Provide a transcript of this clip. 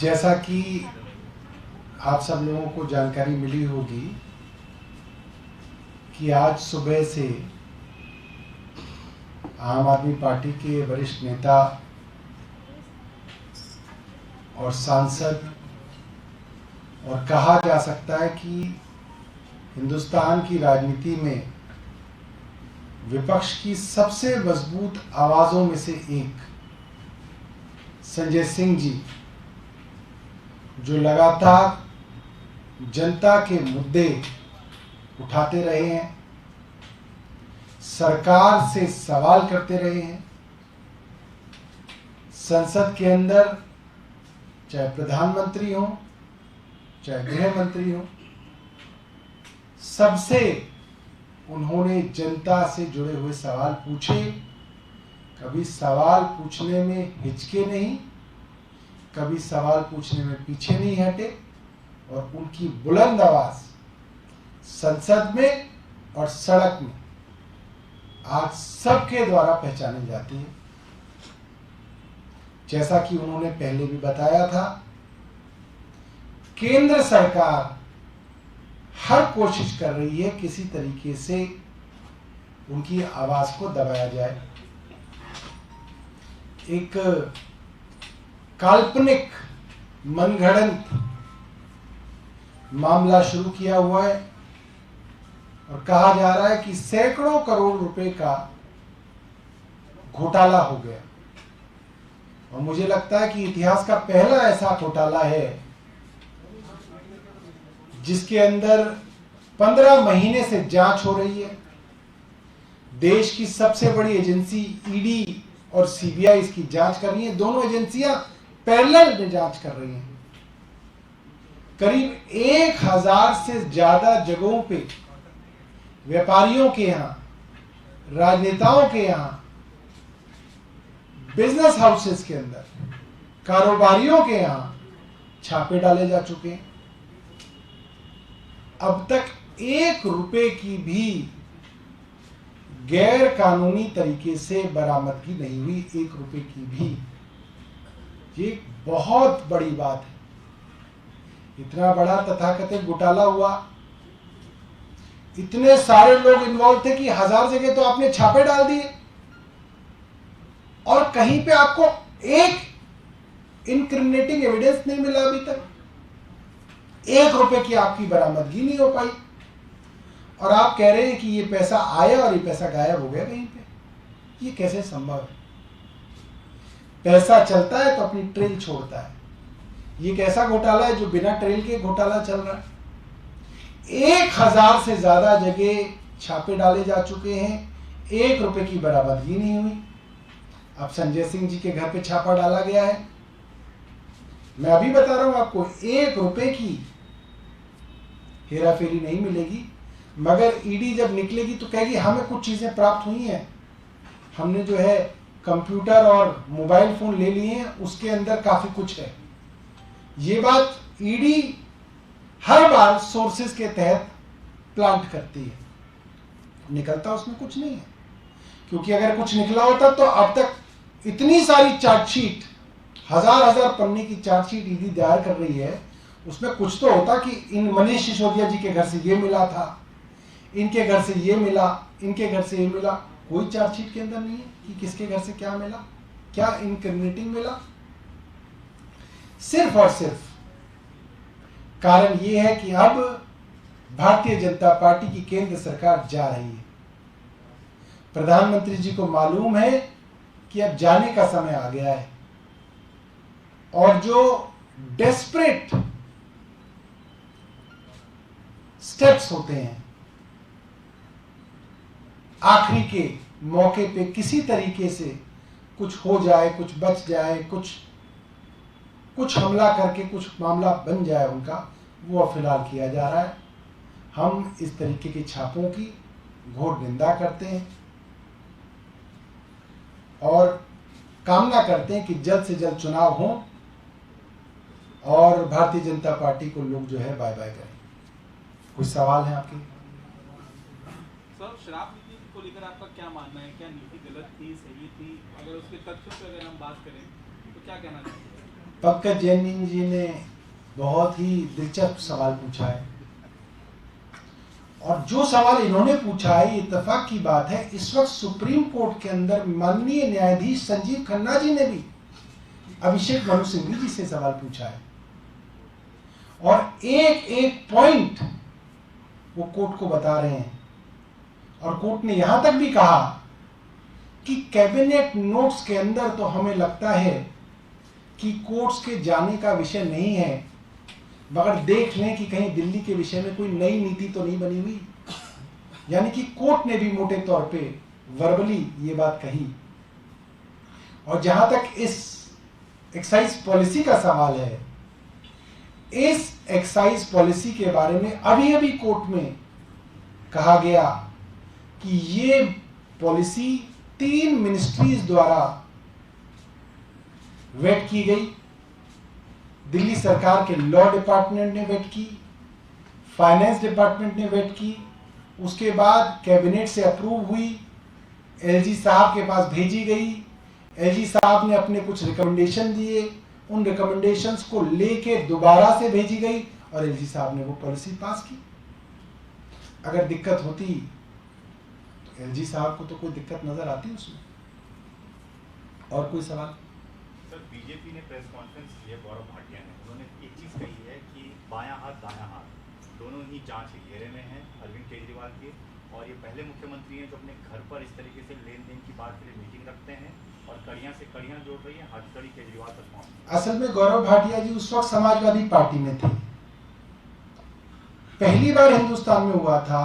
जैसा कि आप सब लोगों को जानकारी मिली होगी कि आज सुबह से आम आदमी पार्टी के वरिष्ठ नेता और सांसद और कहा जा सकता है कि हिंदुस्तान की राजनीति में विपक्ष की सबसे मजबूत आवाजों में से एक संजय सिंह जी, जो लगातार जनता के मुद्दे उठाते रहे हैं, सरकार से सवाल करते रहे हैं, संसद के अंदर चाहे प्रधानमंत्री हो चाहे गृह मंत्री हो, सबसे उन्होंने जनता से जुड़े हुए सवाल पूछे। कभी सवाल पूछने में हिचके नहीं, कभी सवाल पूछने में पीछे नहीं हटे और उनकी बुलंद आवाज संसद में और सड़क में आज सबके द्वारा पहचानी जाती है। जैसा कि उन्होंने पहले भी बताया था, केंद्र सरकार हर कोशिश कर रही है किसी तरीके से उनकी आवाज को दबाया जाए। एक काल्पनिक मनगढ़ंत मामला शुरू किया हुआ है और कहा जा रहा है कि सैकड़ों करोड़ रुपए का घोटाला हो गया। और मुझे लगता है कि इतिहास का पहला ऐसा घोटाला है जिसके अंदर 15 महीने से जांच हो रही है। देश की सबसे बड़ी एजेंसी ईडी और सीबीआई इसकी जांच कर रही है। दोनों एजेंसियां पैरेलल में जांच कर रही हैं। करीब 1000 से ज्यादा जगहों पे व्यापारियों के यहां, राजनेताओं के यहां, बिजनेस हाउसेस के अंदर, कारोबारियों के यहां छापे डाले जा चुके हैं। अब तक 1 रुपए की भी गैर कानूनी तरीके से बरामदगी नहीं हुई, 1 रुपए की भी। ये बहुत बड़ी बात है। इतना बड़ा तथाकथित घोटाला हुआ, इतने सारे लोग इन्वॉल्व थे कि 1000 जगह तो आपने छापे डाल दिए और कहीं पे आपको एक इनक्रिमिनेटिंग एविडेंस नहीं मिला अभी तक। 1 रुपए की आपकी बरामदगी नहीं हो पाई और आप कह रहे हैं कि ये पैसा आया और ये पैसा गायब हो गया कहीं पे। ये कैसे संभव है? पैसा चलता है तो अपनी ट्रेल छोड़ता है। ये कैसा घोटाला है जो बिना ट्रेल के घोटाला चल रहा है? 1000 से ज्यादा जगह छापे डाले जा चुके हैं, 1 रुपए की बरामदगी नहीं हुई। अब संजय सिंह जी के घर पे छापा डाला गया है। मैं अभी बता रहा हूं आपको, 1 रुपए की हेराफेरी नहीं मिलेगी, मगर ईडी जब निकलेगी तो कहेगी हमें कुछ चीजें प्राप्त हुई हैं, हमने जो है कंप्यूटर और मोबाइल फोन ले लिए हैं, उसके अंदर काफी कुछ है। ये बात ईडी हर बार सोर्सेस के तहत प्लांट करती है, निकलता उसमें कुछ नहीं है। क्योंकि अगर कुछ निकला होता तो अब तक इतनी सारी चार्जशीट, हजार पन्ने की चार्जशीट ईडी दायर कर रही है, उसमें कुछ तो होता कि इन मनीष सिसोदिया जी के घर से ये मिला था, इनके घर से ये मिला, इनके घर से ये मिला। कोई चार्जशीट के अंदर नहीं है कि किसके घर से क्या मिला, क्या इनक्रिमिनेटिंग मिला। सिर्फ और सिर्फ कारण ये है कि अब भारतीय जनता पार्टी की केंद्र सरकार जा रही है। प्रधानमंत्री जी को मालूम है कि अब जाने का समय आ गया है और जो डेस्परेट स्टेप्स होते हैं, आखिरी के मौके पे किसी तरीके से कुछ हो जाए, कुछ बच जाए, कुछ हमला करके कुछ मामला बन जाए उनका, वो फिलहाल किया जा रहा है। हम इस तरीके के छापों की घोर निंदा करते हैं और कामना करते हैं कि जल्द से जल्द चुनाव हो और भारतीय जनता पार्टी को लोग जो है बाय बाय करें। कुछ सवाल है आपके? सर, शराब नीति को लेकर आपका क्या मानना है? क्या नीति गलत थी, सही थी? अगर उसके तथ्यों पर अगर हम बात करें तो क्या कहना चाहिए? पंकज जैन जी ने बहुत ही दिलचस्प सवाल पूछा है, और जो सवाल इन्होंने पूछा है, इत्तेफाक की बात है, इस वक्त सुप्रीम कोर्ट के अंदर माननीय न्यायाधीश संजीव खन्ना जी ने भी अभिषेक मनु सिंघवी जी से सवाल पूछा है, और एक एक पॉइंट वो कोर्ट को बता रहे हैं। और कोर्ट ने यहां तक भी कहा कि कैबिनेट नोट्स के अंदर तो हमें लगता है कि कोर्ट्स के जाने का विषय नहीं है, मगर देख लें कि कहीं दिल्ली के विषय में कोई नई नीति तो नहीं बनी हुई। यानी कि कोर्ट ने भी मोटे तौर पे वर्बली ये बात कही। और जहां तक इस एक्साइज पॉलिसी का सवाल है, इस एक्साइज पॉलिसी के बारे में अभी अभी कोर्ट में कहा गया कि ये पॉलिसी 3 मिनिस्ट्रीज द्वारा वेट की गई। दिल्ली सरकार के लॉ डिपार्टमेंट ने वेट की, फाइनेंस डिपार्टमेंट ने वेट की, उसके बाद कैबिनेट से अप्रूव हुई, एलजी साहब के पास भेजी गई, एलजी साहब ने अपने कुछ रिकमेंडेशन दिए, उन रिकमेंडेशंस को लेके दोबारा से भेजी गई और एलजी साहब ने वो पॉलिसी पास की। अगर दिक्कत होती तो एलजी साहब को तो कोई दिक्कत नजर आती उसमें। और कोई सवाल? सर, बीजेपी ने प्रेस कॉन्फ्रेंस की है, गौरव भाटिया ने, उन्होंने एक चीज़ कही है कि बायां हाथ दायां हाथ दोनों ही जांच के घेरे में हैं अरविंद केजरीवाल के, और ये पहले मुख्यमंत्री हैं जो अपने घर पर इस तरीके से लेन देन की बात के लिए मीटिंग रखते हैं और कड़ियां से कड़ियां जोड़ रही है, हथकड़ी केजरीवाल तक पहुंच। असल में गौरव भाटिया जी उस वक्त समाजवादी पार्टी में थे। पहली बार हिंदुस्तान में हुआ था